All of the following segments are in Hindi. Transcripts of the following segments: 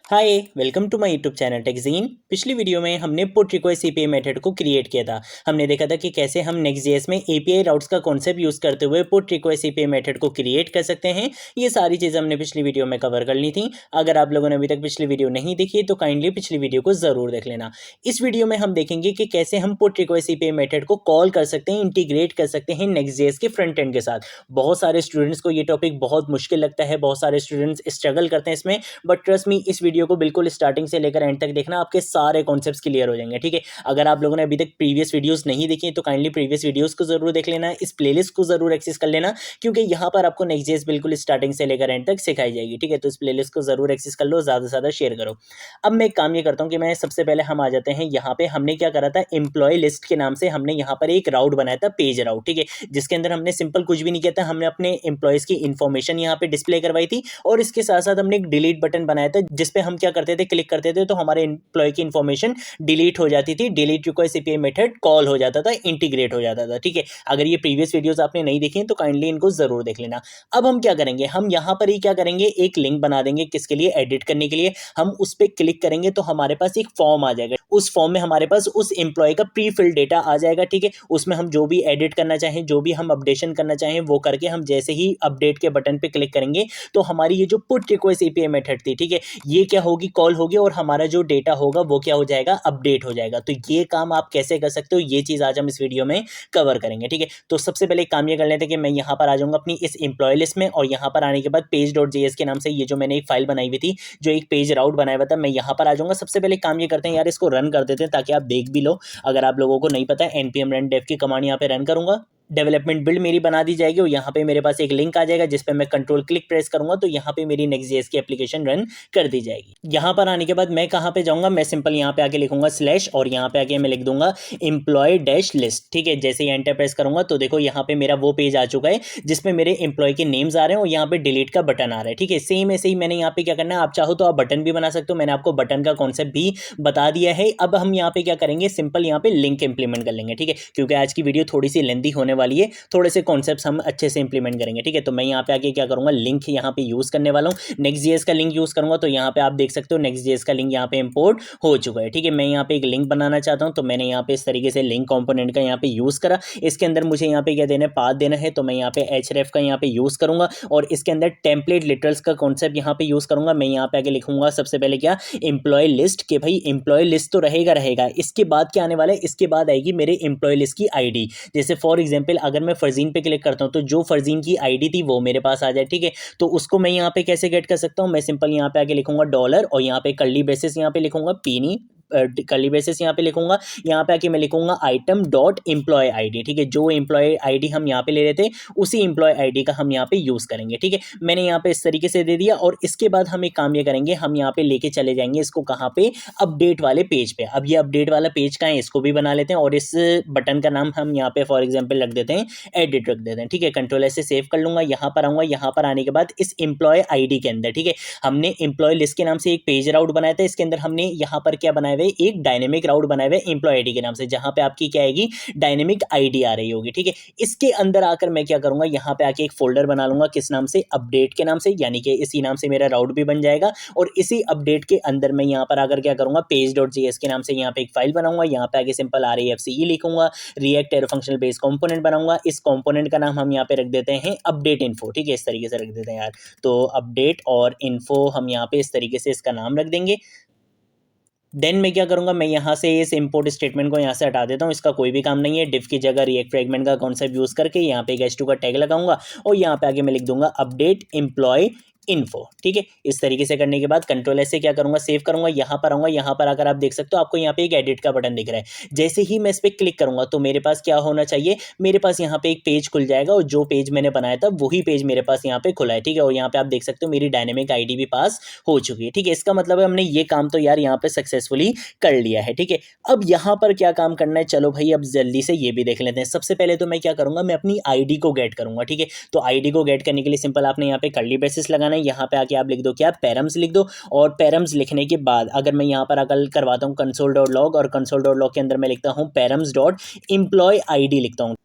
Hi welcome to my YouTube channel टेकजीन। पिछली वीडियो में हमने पुट रिक्वेस्ट एपीआई मेथड को क्रिएट किया था। हमने देखा था कि कैसे हम नेक्स्ट.जेएस में एपीआई राउट्स का कॉन्सेप्ट यूज़ करते हुए पुट रिक्वेस्ट एपीआई मेथड को क्रिएट कर सकते हैं। ये सारी चीज़ें हमने पिछली वीडियो में कवर कर ली थी। अगर आप लोगों ने अभी तक पिछली वीडियो नहीं देखी तो काइंडली पिछली वीडियो को ज़रूर देख लेना। इस वीडियो में हम देखेंगे कि कैसे हम पुट रिक्वेस्ट एपीआई मेथड को कॉल कर सकते हैं, इंटीग्रेट कर सकते हैं नेक्स्ट.जेएस के फ्रंट एंड के साथ। बहुत सारे स्टूडेंट्स को ये टॉपिक बहुत मुश्किल लगता है, बहुत सारे स्टूडेंट्स स्ट्रगल करते हैं इसमें, बट ट्रस्ट मी इस वीडियो को बिल्कुल स्टार्टिंग से लेकर एंड तक देखना, आपके सारे कॉन्सेप्ट्स क्लियर हो जाएंगे। ठीक है, अगर आप लोगों ने अभी तक प्रीवियस वीडियोस नहीं देखी तो काइंडली प्रीवियस वीडियोस को जरूर देख लेना, इस प्लेलिस्ट को जरूर एक्सेस कर लेना, क्योंकि यहाँ पर आपको नेक्स्ट.जेएस बिल्कुल स्टार्टिंग से लेकर एंड तक सिखाई जाएगी। ठीक है, तो इस प्लेलिस्ट को जरूर एक्सेस कर लो, ज़्यादा से ज़्यादा शेयर करो। अब मैं एक काम ये करता हूँ कि मैं सबसे पहले हम आ जाते हैं यहाँ पे। हमने क्या करा था, एम्प्लॉय लिस्ट के नाम से हमने यहाँ पर एक राउट बनाया था, पेज राउट। ठीक है, जिसके अंदर हमने सिंपल कुछ भी नहीं किया था, हमने अपने एम्प्लॉयज़ की इन्फॉर्मेशन यहाँ पे डिस्प्ले करवाई थी, और इसके साथ साथ हमने एक डिलीट बटन बनाया था, जिसपे हम क्या करते थे, क्लिक करते थे तो हमारे एम्प्लॉय की इन्फॉर्मेशन डिलीट हो जाती थी, delete request API method call हो जाता था, इंटीग्रेट हो जाता था। ठीक है, अगर ये प्रीवियस वीडियोस आपने नहीं देखी तो काइंडली इनको जरूर देख लेना। अब हम क्या करेंगे, हम यहाँ पर ही क्या करेंगे, एक लिंक बना देंगे, किसके लिए, एडिट करने के लिए। हम उस पर क्लिक करेंगे तो हमारे पास एक फॉर्म आ जाएगा, उस फॉर्म में हमारे पास उस एम्प्लॉय का प्री फिल डेटा आ जाएगा। ठीक है, उसमें हम जो भी एडिट करना चाहें, जो भी हम अपडेशन करना चाहें वो करके, हम जैसे ही अपडेट के बटन पे क्लिक करेंगे तो हमारी ये जो पुट रिक्वेस्ट एपीआई मेथड थी, ठीक है, ये क्या होगी, कॉल होगी, और हमारा जो डेटा होगा वो क्या हो जाएगा, अपडेट हो जाएगा। तो ये काम आप कैसे कर सकते हो, ये चीज़ आज हम इस वीडियो में कवर करेंगे। ठीक है, तो सबसे पहले एक काम ये कर लेते हैं कि मैं यहाँ पर आ जाऊँगा अपनी इस एम्प्लॉय लिस्ट में, और यहाँ पर आने के बाद पेज.जेएस के नाम से ये जो मैंने एक फाइल बनाई हुई थी, जो एक पेज राउट बनाया हुआ था, मैं यहाँ पर आ जाऊँगा। सबसे पहले काम ये करते हैं यार, इसको रन कर देते हैं ताकि आप देख भी लो। अगर आप लोगों को नहीं पता है, npm run dev की कमांड यहाँ पे रन करूँगा, डेवलपमेंट बिल्ड मेरी बना दी जाएगी, और यहाँ पे मेरे पास एक लिंक आ जाएगा जिस पे मैं कंट्रोल क्लिक प्रेस करूंगा तो यहाँ पे मेरी नेक्स्ट.जेएस की एप्लीकेशन रन कर दी जाएगी। यहाँ पर आने के बाद मैं कहाँ पे जाऊँगा, मैं सिंपल यहाँ पे आके लिखूंगा स्लैश, और यहाँ पे आके मैं लिख दूंगा एम्प्लॉय डैश लिस्ट। ठीक है, जैसे ही एंटर प्रेस करूंगा तो देखो यहाँ पे मेरा वो पेज आ चुका है जिसमें मेरे एम्प्लॉय के नेम्स आ रहे हैं और यहाँ पे डिलीट का बटन आ रहा है। ठीक है, सेम ऐसे ही मैंने यहाँ पे क्या करना है, आप चाहो तो आप बटन भी बना सकते हो, मैंने आपको बटन का कॉन्सेप्ट भी बता दिया है। अब हम यहाँ पे क्या करेंगे, सिंपल यहाँ पे लिंक इंप्लीमेंट कर लेंगे। ठीक है, क्योंकि आज की वीडियो थोड़ी सी लेंथी होने वाली है, थोड़े से कॉन्सेप्ट्स हम अच्छे से इंप्लीमेंट करेंगे। ठीक है, तो मैं यहाँ पे आके क्या करूँगा, लिंक यहाँ पे यूज़ करने वाला हूँ, नेक्स्ट.जेएस का लिंक यूज़ करूँगा। तो यहाँ पे आप देख सकते हो नेक्स्ट.जेएस का लिंक यहाँ पे इंपोर्ट हो चुका है। ठीक है, मैं यहाँ पे एक लिंक बनाना चाहता हूँ, तो मैंने यहाँ पे इस तरीके से लिंक कंपोनेंट का यहाँ पे यूज़ करा। इसके अंदर मुझे यहाँ पे क्या देना है, पाथ देना है, तो मैं यहाँ पे href का यहाँ पे यूज़ करूँगा, और इसके अंदर टेम्पलेट लिटरल्स का कॉन्सेप्ट यहाँ पे यूज़ करूँगा। मैं यहाँ पे आगे लिखूंगा सबसे पहले क्या, एम्प्लॉय लिस्ट, के भाई एम्प्लॉय लिस्ट तो रहेगा रहेगा, इसके बाद क्या आने वाला है, इसके बाद आएगी मेरे एम्प्लॉय लिस्ट की आईडी। जैसे फॉर एग्जांपल अगर मैं फरजीन पे क्लिक करता हूँ तो जो फरजीन की आईडी थी वो मेरे पास आ जाए। ठीक है, तो उसको मैं यहाँ पे कैसे गेट कर सकता हूँ, मैं सिंपल यहाँ पे आके लिखूंगा डॉलर, और यहाँ पे कर्ली ब्रेसेस यहाँ पे लिखूंगा पीनी, कर्ली ब्रेसेस यहाँ पे लिखूंगा, यहाँ पे आके मैं लिखूंगा आइटम डॉट एम्प्लॉय आईडी। ठीक है, जो एम्प्लॉय आईडी हम यहाँ पे ले रहे थे उसी एम्प्लॉय आईडी का हम यहाँ पे यूज करेंगे। ठीक है, मैंने यहाँ पे इस तरीके से दे दिया, और इसके बाद हम एक काम ये करेंगे, हम यहाँ पे लेके चले जाएंगे इसको कहाँ पे, अपडेट वाले पेज पे। अब ये अपडेट वाला पेज का है, इसको भी बना लेते हैं, और इस बटन का नाम हम यहाँ पे फॉर एग्जाम्पल रख देते हैं एडिट रख देते हैं। ठीक है, कंट्रोल ऐसे सेव कर लूंगा, यहाँ पर आऊंगा, यहाँ पर आने के बाद इस एम्प्लॉय आईडी के अंदर, ठीक है, हमने एम्प्लॉय लिस्ट के नाम से एक पेज राउट बनाया था, इसके अंदर हमने यहाँ पर क्या बनाया हुआ है, एक डायनेमिक राउट बनाया हुआ है एम्प्लॉय आईडी के नाम से, जहां पे आपकी क्या आएगी, डायनेमिक आईडी आ रही होगी। ठीक है, इसके अंदर आकर मैं क्या करूंगा, यहाँ पे आके एक फोल्डर बना लूंगा, किस नाम से, अपडेट के नाम से, यानी कि इसी नाम से मेरा राउट भी बन जाएगा, और इसी अपडेट के अंदर मैं यहाँ पर आकर क्या करूंगा, पेज.जेएस के नाम से यहाँ पे एक फाइल बनाऊंगा, यहाँ पे आगे सिंपल REFCE लिखूंगा, react arrow functional base component बनाऊंगा। इस कंपोनेंट का नाम हम यहाँ पे रख देते हैं अपडेट इन्फो। ठीक है, इस तरीके से रख देते हैं यार, तो अपडेट और इन्फो हम यहाँ पे इस तरीके से इसका नाम रख देंगे। देन मैं क्या करूंगा, मैं यहाँ से इस इंपोर्ट स्टेटमेंट को यहाँ से हटा देता हूँ, इसका कोई भी काम नहीं है। डिफ की जगह रिएक्ट फ्रेगमेंट का कॉन्सेप्ट यूज करके यहाँ पे एक h2 का टैग लगाऊंगा, और यहाँ पे आगे मैं लिख दूंगा अपडेट एम्प्लॉय इन्फो। ठीक है, इस तरीके से करने के बाद कंट्रोल ऐसे क्या करूंगा, सेव करूंगा, यहाँ पर आऊंगा, यहाँ पर आकर आप देख सकते हो आपको यहाँ पे एक एडिट का बटन दिख रहा है। जैसे ही मैं इस पर क्लिक करूंगा तो मेरे पास क्या होना चाहिए, मेरे पास यहाँ पे एक पेज खुल जाएगा, और जो पेज मैंने बनाया था वही पेज मेरे पास यहाँ पे खुला है। ठीक है, और यहाँ पे आप देख सकते हो मेरी डायनेमिक आईडी भी पास हो चुकी है। ठीक है, इसका मतलब है हमने ये काम तो यार यहाँ पे सक्सेसफुली कर लिया है। ठीक है, अब यहाँ पर क्या काम करना है, चलो भाई अब जल्दी से ये भी देख लेते हैं। सबसे पहले तो मैं क्या करूंगा, मैं अपनी आईडी को गेट करूंगा। ठीक है, तो आईडी को गेट करने के लिए सिंपल आपने यहाँ पे कर्ली ब्रेसेस लगाना है, यहाँ पे आके आप लिख दो क्या, पैरम्स लिख दो, और पैरम्स लिखने के बाद अगर मैं यहाँ पर अगर करवाता हूँ कंसोल.log, और कंसोल.log के अंदर मैं लिखता हूँ पैरम्स डॉट एम्प्लॉय आईडी लिखता हूँ।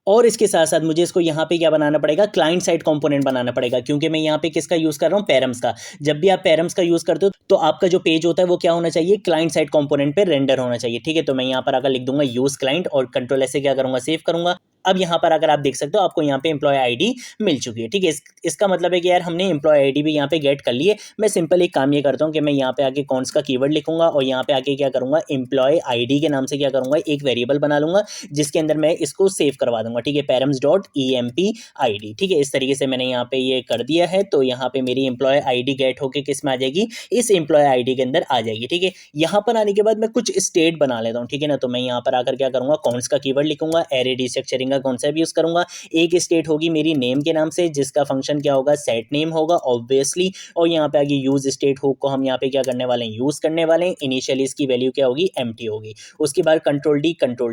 और इसके साथ साथ मुझे इसको यहाँ पे क्या बनाना पड़ेगा, क्लाइंट साइड कंपोनेंट बनाना पड़ेगा, क्योंकि मैं यहाँ पे किसका यूज़ कर रहा हूँ, पैरम्स का। जब भी आप पैरम्स का यूज़ करते हो तो आपका जो पेज होता है वो क्या होना चाहिए, क्लाइंट साइड कंपोनेंट पे रेंडर होना चाहिए। ठीक है, तो मैं यहाँ पर अगर लिख दूंगा यूज़ क्लाइंट और कंट्रोल ऐसे क्या करूँगा, सेव करूँगा। अब यहाँ पर अगर आप देख सकते हो आपको यहाँ पे एम्प्लॉय आईडी मिल चुकी है। ठीक है, इसका मतलब है कि यार हमने एम्प्लॉय आईडी भी यहाँ पे गेट कर ली है। मैं सिंपल एक काम ये करता हूँ कि मैं यहाँ पे आके कौनस का कीवर्ड लिखूंगा और यहाँ पे आके क्या करूँगा, एम्प्लॉय आईडी के नाम से क्या करूँगा, एक वेरिएबल बना लूंगा जिसके अंदर मैं इसको सेव करवा दूंगा। ठीक है, पैरम्स डॉट EMP ID। ठीक है, इस तरीके से मैंने यहाँ पे ये कर दिया है। तो यहाँ पे मेरी एम्प्लॉय आईडी गेट होके किस में आ जाएगी, इस एम्प्लॉय आईडी के अंदर आ जाएगी। ठीक है, यहाँ पर आने के बाद मैं कुछ स्टेट बना लेता हूँ। ठीक है ना, तो मैं यहाँ पर आकर क्या करूँगा, कौनस का कीवर्ड लिखूंगा, एरे डिस्ट्रक्चरिंग का कॉन्सेप्ट यूज करूंगा। एक स्टेट होगी मेरी नेम के नाम से जिसका फंक्शन क्या होगा, सेट नेम होगा ऑब्वियसली। और यहाँ पे आगे यूज स्टेट हुक को हम यहाँ पे क्या करने वाले हैं, यूज करने वाले हैं। इनिशियली इसकी वैल्यू क्या होगी, एम्प्टी होगी। उसके बाद कंट्रोल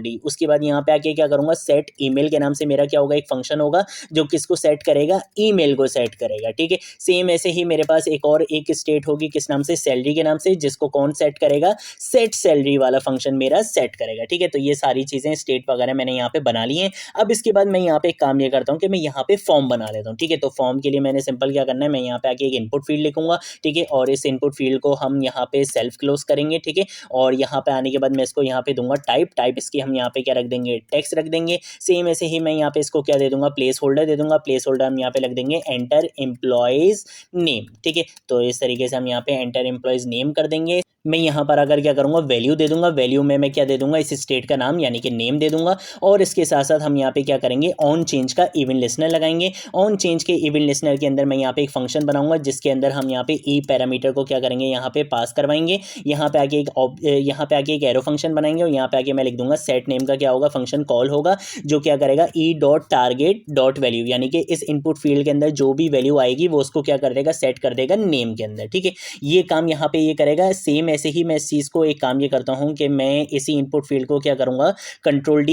डी। उसके बाद यहाँ पे आके क्या करूंगा, सेट ईमेल के नाम से मेरा क्या होगा, एक फंक्शन होगा जो किसको सेट करेगा, ईमेल को सेट करेगा। ठीक है, सेम ऐसे ही मेरे पास एक स्टेट होगी किस नाम से, सैलरी के नाम से, जिसको कौन सेट करेगा, सेट सैलरी वाला फंक्शन मेरा सेट करेगा। ठीक है, तो ये सारी चीजें स्टेट वगैरह मैंने यहाँ पे बना ली हैं। अब इसके बाद मैं यहाँ पे एक काम ये करता हूँ कि मैं यहाँ पे फॉर्म बना लेता हूँ। ठीक है, तो फॉर्म के लिए मैंने सिंपल क्या करना है, मैं यहाँ पे आके एक इनपुट फील्ड लिखूंगा। ठीक है, और इस इनपुट फील्ड को हम यहाँ पे सेल्फ क्लोज करेंगे। ठीक है, और यहाँ पे आने के बाद मैं इसको यहाँ पे दूंगा टाइप इसकी हम यहाँ पे क्या रख देंगे, टेक्स्ट रख देंगे। सेम ऐसे ही मैं यहाँ पे इसको क्या दे दूंगा, प्लेस होल्डर दे दूंगा। प्लेस होल्डर हम यहाँ पे लग देंगे एंटर एम्प्लॉयज नेम। ठीक है, तो इस तरीके से हम यहाँ पे एंटर एम्प्लॉयज नेम कर देंगे। मैं यहाँ पर अगर क्या करूँगा, वैल्यू दे दूंगा। वैल्यू में मैं क्या दे दूंगा, इस स्टेट का नाम यानी कि नेम दे दूंगा। और इसके साथ साथ हम यहाँ पे क्या करेंगे, ऑन चेंज का इवेंट लिसनर लगाएंगे। ऑन चेंज के इवेंट लिसनर के अंदर मैं यहाँ पे एक फंक्शन बनाऊंगा जिसके अंदर हम यहाँ पे ई पैरामीटर को क्या करेंगे, यहाँ पे पास करवाएंगे। यहाँ पे आके एक एरो फंक्शन बनाएंगे और यहाँ पे आके मैं लिख दूंगा सेट नेम का क्या होगा, फंक्शन कॉल होगा जो क्या करेगा, E dot target dot value, यानी कि इस इनपुट फील्ड के अंदर जो भी वैल्यू आएगी वो उसको क्या कर देगा, सेट कर देगा नेम के अंदर। ठीक है, ये काम यहाँ पे ये करेगा। सेम ऐसे ही मैं इस चीज़ को एक काम ये करता हूँ कि मैं इसी इनपुट फील्ड को क्या करूँगा, कंट्रोल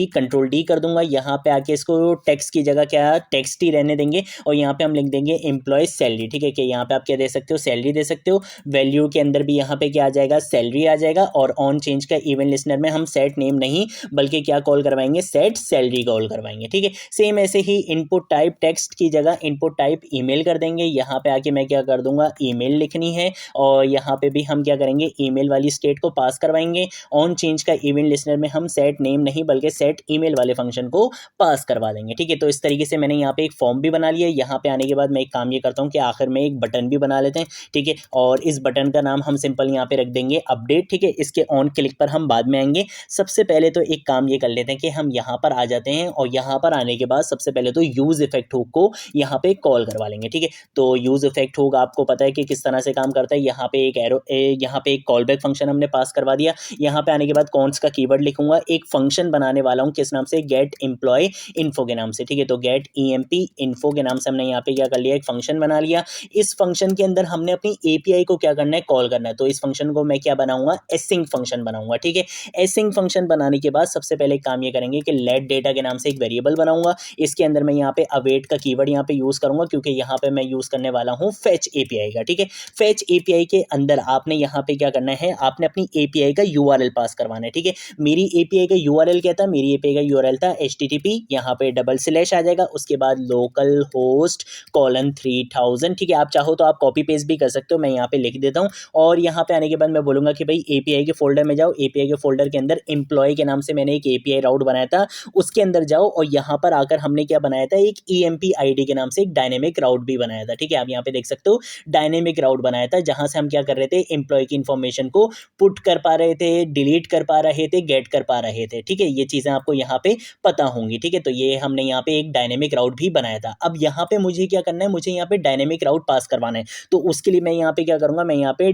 डी कर दूंगा। यहाँ पे आके इसको टेक्स्ट की जगह क्या टेक्स्ट ही रहने देंगे और यहाँ पे हम लिख देंगे एम्प्लॉय सैलरी। ठीक है, कि यहाँ पे आप क्या दे सकते हो, सैलरी दे सकते हो। वैल्यू के अंदर भी यहाँ पे क्या आ जाएगा, सैलरी आ जाएगा। और ऑन चेंज का इवेंट लिसनर में हम सेट नेम नहीं बल्कि क्या कॉल करवाएंगे, सेट सैलरी कॉल करवाएंगे। ठीक है, सेम ऐसे ही इनपुट टाइप टेक्स्ट की जगह इनपुट टाइप ईमेल कर देंगे। यहाँ पे आके मैं क्या कर दूंगा, ईमेल लिखनी है और यहाँ पे भी हम क्या करेंगे, ईमेल वाली स्टेट को पास करवाएंगे। ऑन चेंज का इवेंट लिसनर में हम सेट नेम नहीं बल्कि सेट ईमेल वाले फंक्शन को पास करवा देंगे। ठीक है, तो इस तरीके से मैंने यहाँ पे एक फॉर्म भी बना लिया। यहाँ पे आने के बाद मैं एक काम ये करता हूँ कि आखिर में एक बटन भी बना लेते हैं। ठीक है, और इस बटन का नाम हम सिंपल यहाँ पे रख देंगे अपडेट। ठीक है, इसके ऑन क्लिक पर हम बाद में आएंगे। सबसे पहले तो एक काम ये कर लेते हैं कि हम यहाँ पर आ जाते हैं और यहाँ पर आने के बाद सबसे पहले तो यूज इफेक्ट हुक को यहाँ पे कॉल करवा लेंगे। ठीक है, तो यूज इफेक्ट हुक आपको पता है कि किस तरह से काम करता है। यहाँ पे एक एरो यहाँ पे एक कॉल बैक फंक्शन हमने पास करवा दिया। यहाँ पे आने के बाद कौन सा कीवर्ड लिखूंगा, एक फंक्शन बनाने वाला हूँ किस नाम से, गेट एम्प्लॉय इन्फो के नाम से। ठीक है, तो गेट EMP इन्फो के नाम से हमने यहाँ पे क्या कर लिया, एक फंक्शन बना लिया। इस फंक्शन के अंदर हमने अपनी API को क्या करना है, कॉल करना है। तो इस फंक्शन को मैं क्या बनाऊंगा, एसिंग फंक्शन बनाऊंगा। ठीक है, एसिंग फंक्शन बनाने के बाद सबसे पहले काम ये करेंगे कि लेट डेटा के नाम से एक वेरिएबल बनाऊंगा। इसके अंदर मैं यहाँ पे अवेट का कीवर्ड यहाँ पे यूज करूंगा क्योंकि यहाँ पे मैं यूज करने वाला हूँ फेच API का। ठीक है, फेच API के अंदर आपने यहाँ पे क्या करना है, आपने अपनी API का URL पास करवाना है। ठीक है, मेरी API का URL क्या था, मेरी API का URL था HTTP, यहाँ पे डबल स्लैश आ जाएगा, उसके बाद लोकल होस्ट कोलन 3000। ठीक है, आप चाहो तो आप कॉपी पेस्ट भी कर सकते हो, मैं यहाँ पे लिख देता हूँ। और यहाँ पे आने के बाद मैं बोलूंगा कि भाई API के फोल्डर में जाओ। API के फोल्डर के अंदर एम्प्लॉय के नाम से मैंने एक API राउट बनाया था, उसके अंदर जाओ और यहाँ पर आकर हमने क्या बनाया था, एक EMP ID के नाम से एक डायनेमिक राउट भी बनाया था। ठीक है, आप यहाँ पे देख सकते हो डायनेमिक राउट बनाया था जहां से हम क्या कर रहे थे, एम्प्लॉय की इंफॉर्मेशन को पुट कर पा रहे थे, डिलीट कर पा रहे थे, गेट कर पा रहे थे। ठीक है, ये चीजें आपको यहाँ पे पता होंगी। ठीक है, तो ये हमने यहाँ पे एक डायनेमिक राउट भी बनाया था। अब यहाँ पे मुझे क्या करना है, मुझे यहाँ पे डायनेमिक राउट पास करवाना है। तो उसके लिए मैं यहाँ पे क्या करूंगा, मैं यहाँ पे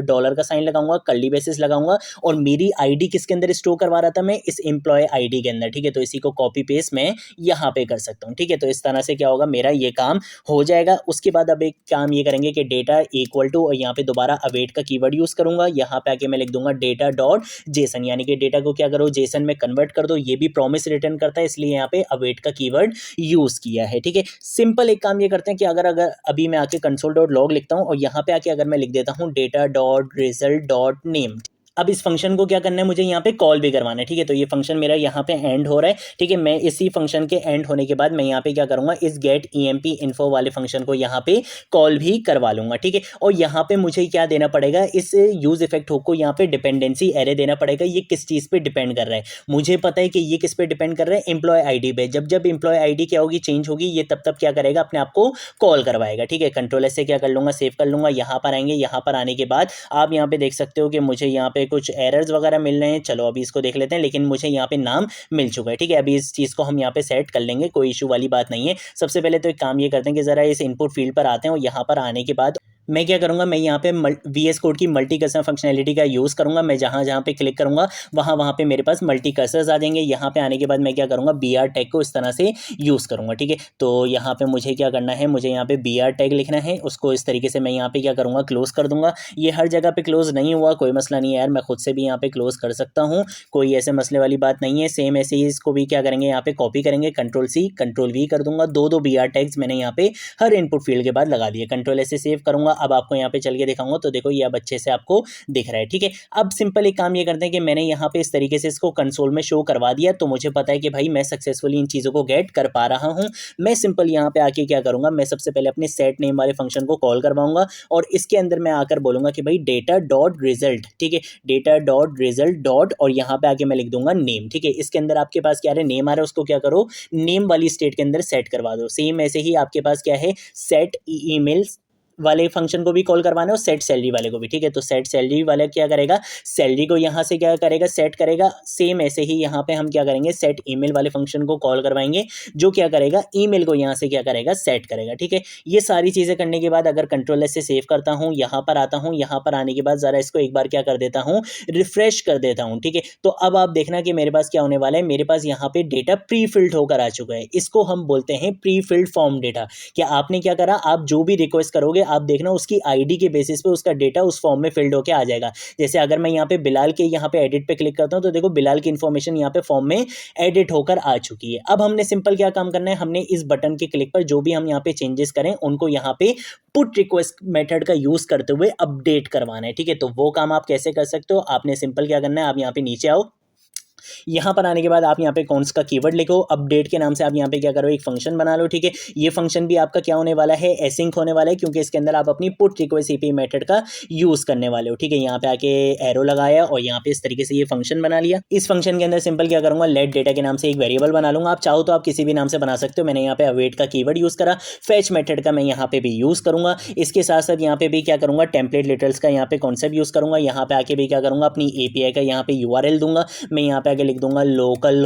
डॉलर का साइन लगाऊंगा, कर्ली बेसिस लगाऊंगा और मेरी आईडी किसके अंदर स्टोर करवा रहा था, मैं इस एम्प्लॉय आईडी के अंदर। ठीक है, तो इसी को कॉपी पेस्ट मैं यहाँ पे कर सकता हूँ। ठीक है, तो इस तरह से क्या होगा, मेरा ये काम हो जाएगा। उसके बाद अब एक काम ये करेंगे कि डेटा इक्वल टू और यहाँ पे दोबारा अवेट का कीवर्ड यूज करूंगा। यहाँ पे आके मैं लिख दूंगा डेटा डॉट जेसन, यानी कि डेटा को क्या करो, जेसन में कन्वर्ट कर दो। ये भी प्रॉमिस रिटर्न करता है, इसलिए यहाँ पे अवेट का कीवर्ड यूज किया है। ठीक है, सिंपल एक काम ये करते हैं कि अगर अभी मैं आके कंसोल डॉट लॉग लिखता हूँ और यहाँ पे आके अगर मैं लिख देता हूँ data dot result dot name, अब इस फंक्शन को क्या करना है, मुझे यहाँ पे कॉल भी करवाना है, ठीक है। तो ये फंक्शन मेरा यहाँ पे एंड हो रहा है, ठीक है। मैं इसी फंक्शन के एंड होने के बाद मैं यहाँ पे क्या करूँगा, इस गेट ईएमपी इन्फो वाले फंक्शन को यहाँ पे कॉल भी करवा लूँगा, ठीक है। और यहाँ पे मुझे क्या देना पड़ेगा, इस यूज इफेक्ट हुक को यहाँ पे डिपेंडेंसी एरे देना पड़ेगा। ये किस चीज़ पे डिपेंड कर रहा है, मुझे पता है कि ये किस पे डिपेंड कर रहा है, एम्प्लॉय आईडी पे। जब जब एम्प्लॉय आईडी क्या होगी, चेंज होगी, ये तब तब क्या करेगा, अपने आप को कॉल करवाएगा, ठीक है। कंट्रोल एस से क्या कर लूँगा, सेव कर लूँगा। यहाँ पर आएंगे, यहाँ पर आने के बाद आप यहाँ पे देख सकते हो कि मुझे यहाँ पे कुछ एरर्स वगैरह मिल रहे हैं। चलो अभी इसको देख लेते हैं, लेकिन मुझे यहाँ पे नाम मिल चुका है, ठीक है। अभी इस चीज़ को हम यहाँ पे सेट कर लेंगे, कोई इशू वाली बात नहीं है। सबसे पहले तो एक काम ये करते हैं कि ज़रा इस इनपुट फील्ड पर आते हैं और यहाँ पर आने के बाद मैं क्या करूँगा, मैं यहाँ पे VS कोड की मल्टी कर्सर फंक्शनैलिटी का यूज़ करूँगा। मैं जहाँ जहाँ पे क्लिक करूँगा वहाँ पे मेरे पास मल्टी कर्सर्स आ जाएंगे। यहाँ पे आने के बाद मैं क्या करूँगा, BR टैग को इस तरह से यूज़ करूँगा, ठीक है। तो यहाँ पे मुझे क्या करना है, मुझे यहाँ पे BR टैग लिखना है, उसको इस तरीके से मैं यहाँ पे क्या करूँगा, क्लोज कर दूंगा। ये हर जगह पे क्लोज नहीं हुआ, कोई मसला नहीं है यार, मैं खुद से भी यहाँ पे क्लोज कर सकता हूँ, कोई ऐसे मसले वाली बात नहीं है। सेम ऐसे ही इसको भी क्या करेंगे, यहाँ पे कॉपी करेंगे, Ctrl+C Ctrl+V कर दूंगा। दो BR टैग्स मैंने यहाँ पे हर इनपुट फील्ड के बाद लगा दिए। Ctrl+S से सेव करूंगा। अब आपको यहाँ पे चल के दिखाऊंगा, तो देखो ये अब अच्छे से आपको दिख रहा है, ठीक है। अब सिंपल एक काम ये करते हैं कि मैंने यहाँ पे इस तरीके से इसको कंसोल में शो करवा दिया, तो मुझे पता है कि भाई मैं सक्सेसफुली इन चीज़ों को गेट कर पा रहा हूँ। मैं सिंपल यहाँ पे आके क्या करूँगा, मैं सबसे पहले अपने सेट नेम वाले फंक्शन को कॉल करवाऊंगा और इसके अंदर मैं आकर बोलूँगा कि भाई डेटा डॉट रिजल्ट, ठीक है, डेटा डॉट रिजल्ट डॉट, और यहाँ पे आके मैं लिख दूंगा नेम, ठीक है। इसके अंदर आपके पास क्या है, नेम आ रहा है, उसको क्या करो, नेम वाली स्टेट के अंदर सेट करवा दो। सेम ऐसे ही आपके पास क्या है, सेट ईमेल्स वाले फंक्शन को भी कॉल करवाना है और सेट सैलरी वाले को भी, ठीक है। तो सेट सैलरी वाला क्या करेगा, सैलरी को यहाँ से क्या करेगा, सेट करेगा। सेम ऐसे ही यहाँ पे हम क्या करेंगे, सेट ईमेल वाले फंक्शन को कॉल करवाएंगे, जो क्या करेगा, ईमेल को यहाँ से क्या करेगा, सेट करेगा, ठीक है। ये सारी चीज़ें करने के बाद अगर Ctrl+S से सेव करता हूँ, यहाँ पर आता हूँ, यहाँ पर आने के बाद ज़रा इसको एक बार क्या कर देता हूँ, रिफ्रेश कर देता हूँ, ठीक है। तो अब आप देखना कि मेरे पास क्या होने वाला है, मेरे पास यहाँ पे डेटा प्री फिल्ड होकर आ चुका है। इसको हम बोलते हैं प्री फिल्ड फॉर्म डेटा। क्या आपने क्या करा, आप जो भी रिक्वेस्ट करोगे आप देखना उसकी आईडी के बेसिस पे उसका डेटा उस फॉर्म में फिल्ड होके आ जाएगा। जैसे अगर मैं यहाँ पे बिलाल के यहाँ पे एडिट पे क्लिक करता हूँ, तो देखो बिलाल की इन्फॉर्मेशन यहाँ पे फॉर्म में एडिट होकर आ चुकी है। अब हमने सिंपल क्या काम करना है, हमने इस बटन के क्लिक पर जो भी हम यहाँ पे चेंजेस करें उनको यहाँ पे पुट रिक्वेस्ट मेथड का यूज करते हुए अपडेट करवाना है, ठीक है। तो वो काम आप कैसे कर सकते हो, आपने सिंपल क्या करना है, आप यहाँ पे नीचे आओ, यहाँ पर आने के बाद आप यहाँ पे कौन सा कीवर्ड लिखो, अपडेट के नाम से आप यहाँ पे क्या करो, एक फंक्शन बना लो, ठीक है। ये फंक्शन भी आपका क्या होने वाला है, एसिंक होने वाला है, क्योंकि इसके अंदर आप अपनी पुट रिक्वेस्ट एपीआई मेथड का यूज करने वाले हो, ठीक है। यहाँ पे आके एरो लगाया और यहाँ पे इस तरीके से ये फंक्शन बना लिया। इस फंक्शन के अंदर सिंपल क्या करूंगा, लेट डेटा के नाम से एक वेरिएबल बना लूंगा। आप चाहो तो आप किसी भी नाम से बना सकते हो, मैंने यहाँ पे अवेट का कीवर्ड यूज करा। फैच मेथड का मैं यहाँ पे भी यूज करूंगा। इसके साथ साथ यहाँ पे भी क्या करूंगा, टेम्पलेट लिटरल्स का यहाँ पे कॉन्सेप्ट यूज करूंगा। यहाँ पे आके भी क्या करूंगा, अपनी एपीआई का यहाँ पे यूआरएल दूंगा। मैं यहाँ पे आके लिख दूंगा लोकल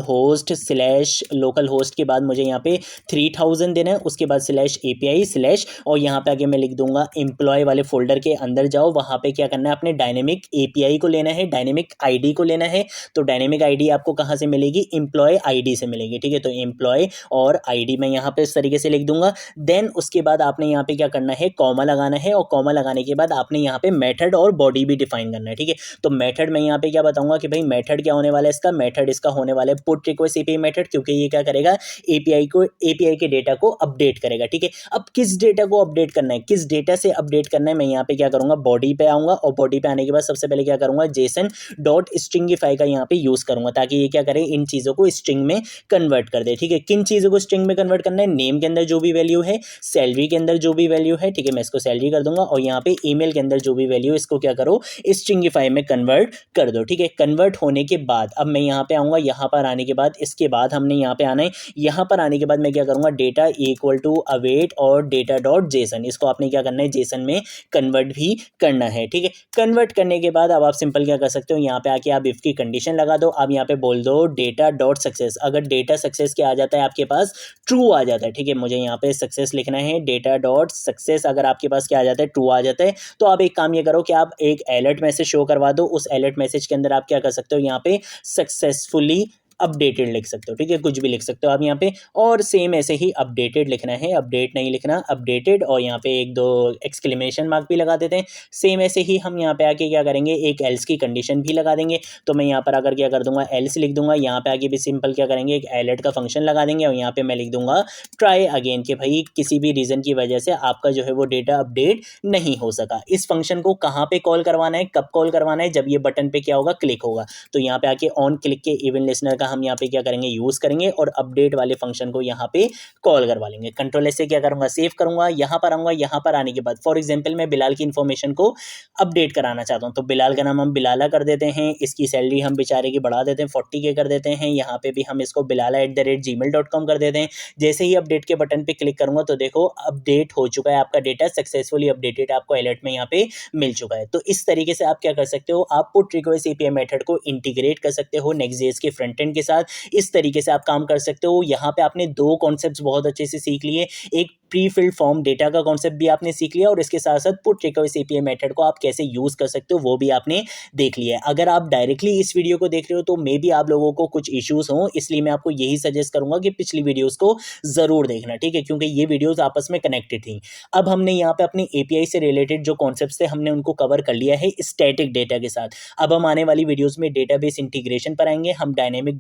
होस्ट के बाद मुझे यहाँ पे 3000 देना है, उसके बाद /API/ और यहाँ पे आगे मैं लिख दूंगा एम्प्लॉय वाले फोल्डर के अंदर जाओ, वहाँ पे क्या करना है, अपने डायनेमिक API को लेना है, डायनेमिक आईडी को लेना है। तो डायनेमिक आईडी आपको कहाँ से मिलेगी, एम्प्लॉय आईडी से मिलेगी, ठीक है। तो एम्प्लॉय और आईडी मैं यहाँ पे इस तरीके से लिख दूंगा। देन उसके बाद आपने यहाँ पे क्या करना है, कॉमा लगाना है, और कॉमा लगाने के बाद आपने यहाँ पे मेथड और बॉडी भी डिफाइन करना है, ठीक है। तो मेथड मैं यहाँ पे क्या बताऊंगा कि भाई मेथड क्या होने वाला है, इसका मेथड इसका होने वाला है पुट रिक्वेस्ट एपीआई मेथड, क्योंकि ये क्या करेगा, एपीआई के डेटा को अपडेट करेगा, ठीक है। अब किस डेटा को अपडेट करना है, किस डेटा से अपडेट करना है, मैं यहाँ पे क्या करूंगा, बॉडी पे आऊंगा और बॉडी पे आने के बाद सबसे पहले क्या करूंगा, JSON.stringify का यहाँ पे यूज करूंगा, ताकि ये क्या करे, इन चीजों को स्ट्रिंग में कन्वर्ट कर दे, ठीक है। किन चीजों को स्ट्रिंग में कन्वर्ट करना है, नेम के अंदर जो भी वैल्यू है, सैलरी के अंदर जो भी वैल्यू है, ठीक है, मैं इसको सैलरी कर दूंगा, और यहाँ पे ईमेल के अंदर जो भी वैल्यू है इसको क्या करो, स्ट्रिंगिफाई में कन्वर्ट कर दो, ठीक है। कन्वर्ट होने के बाद अब मैं यहाँ पे आऊंगा, यहाँ पर आने के बाद इसके बाद हमने यहाँ पे आना है, यहाँ पर आने के बाद मैं क्या करूंगा, डेटा इक्वल टू अवेट और डेटा डॉट जेसन, इसको आपने क्या करना है, जेसन में कन्वर्ट भी करना है, ठीक है। कन्वर्ट करने के बाद अब आप सिंपल क्या कर सकते हो, यहाँ पे आके आप इफ की कंडीशन लगा दो। अब यहाँ पे बोल दो डेटा डॉट सक्सेस, अगर डेटा सक्सेस क्या आ जाता है आपके पास, ट्रू आ जाता है, ठीक है। मुझे यहाँ पे सक्सेस लिखना है, डेटा डॉट सक्सेस अगर आपके पास क्या आ जाता है, ट्रू आ जाता है, तो आप एक काम ये करो कि आप एक अलर्ट मैसेज शो करवा दो। उस अलर्ट मैसेज के अंदर आप क्या कर सकते हो, यहाँ पे सक्सेसफुली अपडेटेड लिख सकते हो, ठीक है, कुछ भी लिख सकते हो आप यहाँ पे। और सेम ऐसे ही अपडेटेड लिखना है, अपडेट नहीं लिखना, अपडेटेड, और यहाँ पे एक दो एक्सक्लेमेशन मार्क भी लगा देते हैं। सेम ऐसे ही हम यहाँ पे आके क्या करेंगे, एक एल्स की कंडीशन भी लगा देंगे। तो मैं यहाँ पर अगर क्या कर दूंगा, एल्स लिख दूंगा, यहाँ पे आगे भी सिंपल क्या करेंगे, एक एलेट का फंक्शन लगा देंगे, और यहाँ पे मैं लिख दूंगा ट्राई अगेन, कि भाई किसी भी रीजन की वजह से आपका जो है वो डेटा अपडेट नहीं हो सका। इस फंक्शन को कहाँ पे कॉल करवाना है, कब कॉल करवाना है, जब ये बटन पे क्या होगा, क्लिक होगा। तो यहाँ पे आके ऑन क्लिक के इवन लिसनर का हम यहाँ पे क्या करेंगे, यूज करेंगे, और अपडेट वाले फंक्शन को यहाँ पे कॉल करवा लेंगे। कंट्रोल एस से क्या करूंगा, सेव करूंगा, यहाँ पर आऊंगा, यहाँ पर आने के बाद फॉर एग्जाम्पल मैं बिलाल की इन्फॉर्मेशन को अपडेट कराना चाहता हूँ, तो बिलाल का नाम हम बिलाला कर देते हैं, इसकी सैलरी हम बेचारे की बढ़ा देते हैं, 40K कर देते हैं। यहाँ पे भी हम इसको bilala@gmail.com कर देते हैं। जैसे ही अपडेट के बटन पे क्लिक करूंगा तो देखो अपडेट हो चुका है, आपका डेटा सक्सेसफुली अपडेटेड आपको अलर्ट में यहाँ पे मिल चुका है। तो इस तरीके से आप क्या कर सकते हो, आप पुट रिक्वेस्ट एपीआई मेथड को इंटीग्रेट कर सकते हो नेक्स्ट.जेएस के फ्रंट एंड के साथ। इस तरीके से आप काम कर सकते हो। यहाँ पे आपने दो कॉन्सेप्ट्स बहुत अच्छे से सीख लिए, एक प्री फिल्ड फॉर्म डेटा का कॉन्सेप्ट भी आपने सीख लिया, और इसके साथ साथ पुट रिक्वेस्ट एपीआई मेथड को आप कैसे यूज कर सकते हो वो भी आपने देख लिया है। अगर आप डायरेक्टली इस वीडियो को देख रहे हो तो मे बी आप लोगों को कुछ इश्यूज हों, इसलिए मैं आपको यही सजेस्ट करूंगा कि पिछली वीडियोस को जरूर देखना, ठीक है, क्योंकि ये वीडियोस आपस में कनेक्टेड थी। अब हमने यहाँ पे अपने एपीआई से रिलेटेड जो कॉन्सेप्ट्स थे हमने उनको कवर कर लिया है स्टैटिक डेटा के साथ। अब हम आने वाली वीडियोस में डेटाबेस इंटीग्रेशन पर आएंगे, हम डायनेमिक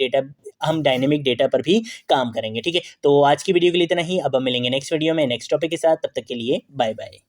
डेटा पर भी काम करेंगे, ठीक है। तो आज की वीडियो के लिए इतना ही, अब हम मिलेंगे नेक्स्ट वीडियो में नेक्स्ट टॉपिक के साथ, तब तक के लिए बाय बाय।